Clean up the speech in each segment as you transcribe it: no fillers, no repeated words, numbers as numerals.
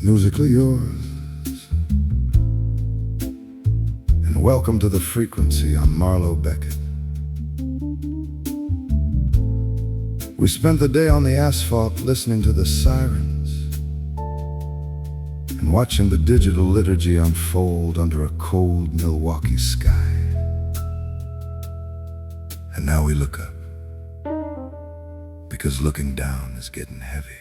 Musically yours. And welcome to the frequency. I'm Marlowe Beckett. We spent the day on the asphalt listening to the sirens and watching the digital liturgy unfold under a cold Milwaukee sky. And now we look up, because looking down is getting heavy.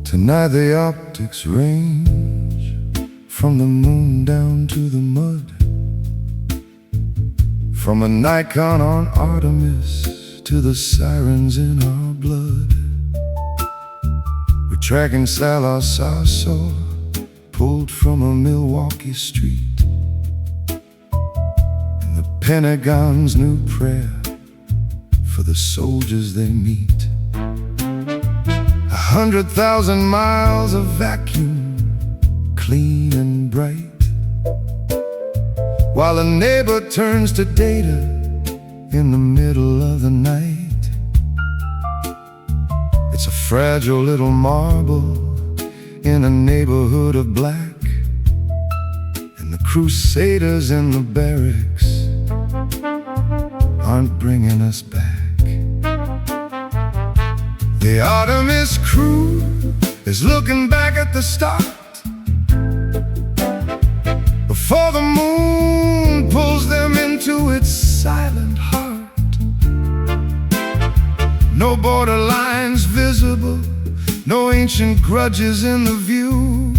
Tonight the optics range from the moon down to the mud, from a Nikon on Artemis to the sirens in our blood. We're tracking Salah Sarsour, pulled from a Milwaukee street, and the Pentagon's new prayer for the soldiers they meet. 100,000 miles of vacuum, clean and bright, while a neighbor turns to data in the middle of the night. It's a fragile little marble in a neighborhood of black, and the crusaders in the barracks aren't bringing us back. The Artemis crew is looking back at the start, before the moon pulls them into its silent heart. No borderlines visible, no ancient grudges in the view,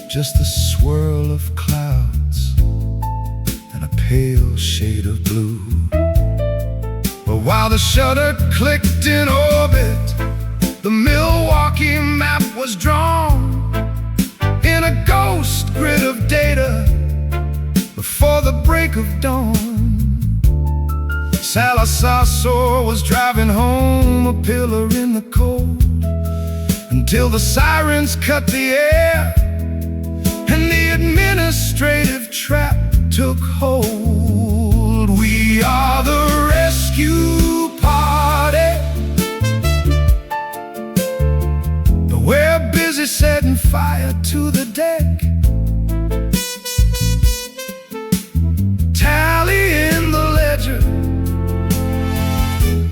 just the swirl of clouds and a pale shade of blue. But while the shutter clicked in orbit, the Milwaukee map was drawn in a ghost grid of data before the break of dawn. Salah Sarsour was driving home, a pillar in the cold, until the sirens cut the air and the administrative trap took hold. We are the rescue party, but we're busy setting fire to the deck, tallying the ledger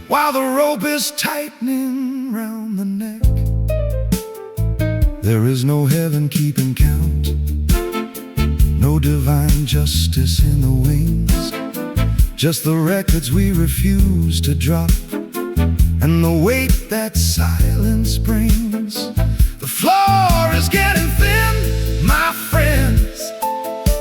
while the rope is tightening round the neck. There is no heaven keeping count, no divine justice in the wings, just the records we refuse to drop and the weight that silence brings. The floor is getting thin, my friends,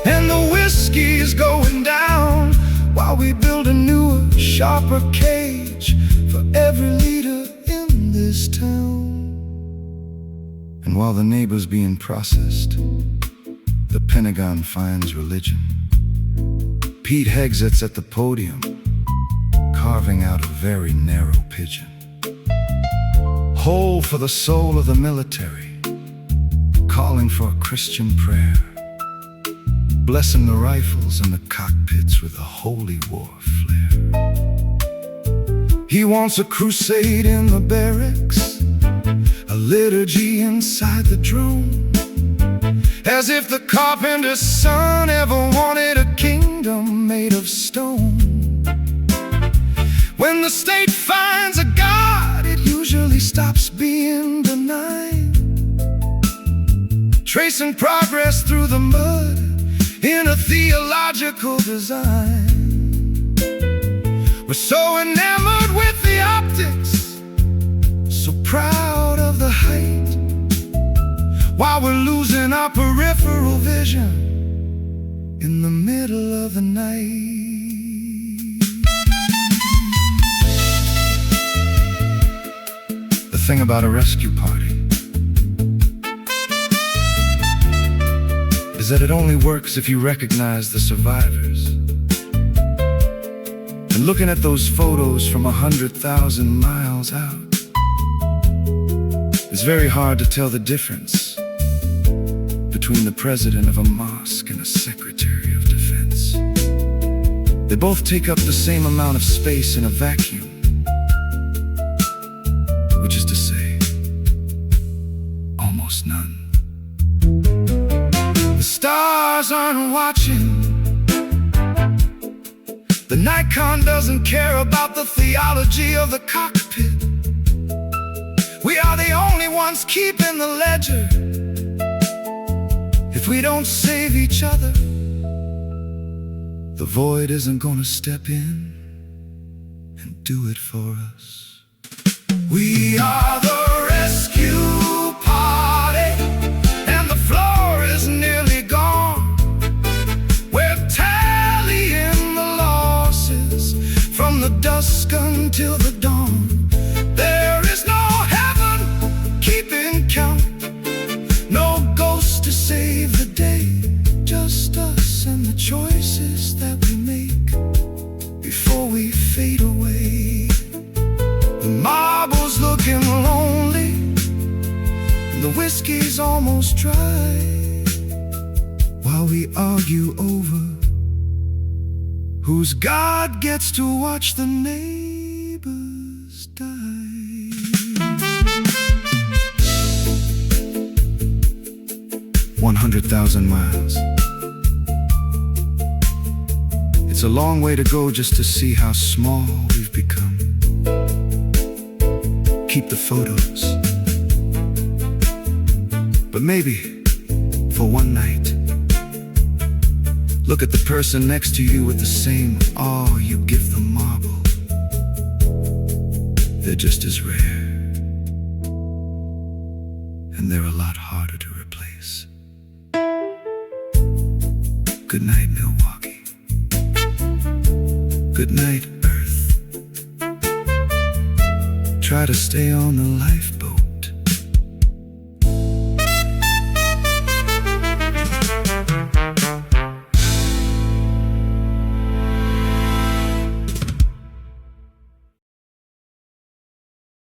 and the whiskey is going down, while we build a newer, sharper cage for every leader in this town. And while the neighbor's being processed, the Pentagon finds religion. Pete Hegzet's at the podium, carving out a very narrow pigeon. Whole for the soul of the military, calling for a Christian prayer, blessing the rifles and the cockpits with a holy war flare. He wants a crusade in the barracks, a liturgy inside the drone, as if the carpenter's son ever wanted a kingdom made of stone. When the state finds a God, it usually stops being benign, tracing progress through the mud in a theological design. We're so enamored with the optics, so proud of the height, while we're losing our peripheral vision in the middle of the night. The thing about a rescue party is that it only works if you recognize the survivors. And looking at those photos from 100,000 miles out, it's very hard to tell the difference between the president of a mosque and a secretary of defense. They both take up the same amount of space in a vacuum, which is to say, almost none. The stars aren't watching. The Nikon doesn't care about the theology of the cockpit. We are the only ones keeping the ledger. If we don't save each other, the void isn't gonna step in and do it for us. We are the rescue party, and the floor is nearly gone. We're tallying the losses from the dusk until the dawn. There is no heaven keeping count, no ghost to save the day, just us and the choices that we make before we fade away. The marble's looking lonely, and the whiskey's almost dry, while we argue over whose God gets to watch the neighbors die. 100,000 miles. It's a long way to go just to see how small we've become. Keep the photos, but maybe for one night, look at the person next to you with the same awe you give the marble. They're just as rare, and they're a lot harder to replace. Good night, Milwaukee. Good night, Earth. Try to stay on the lifeboat.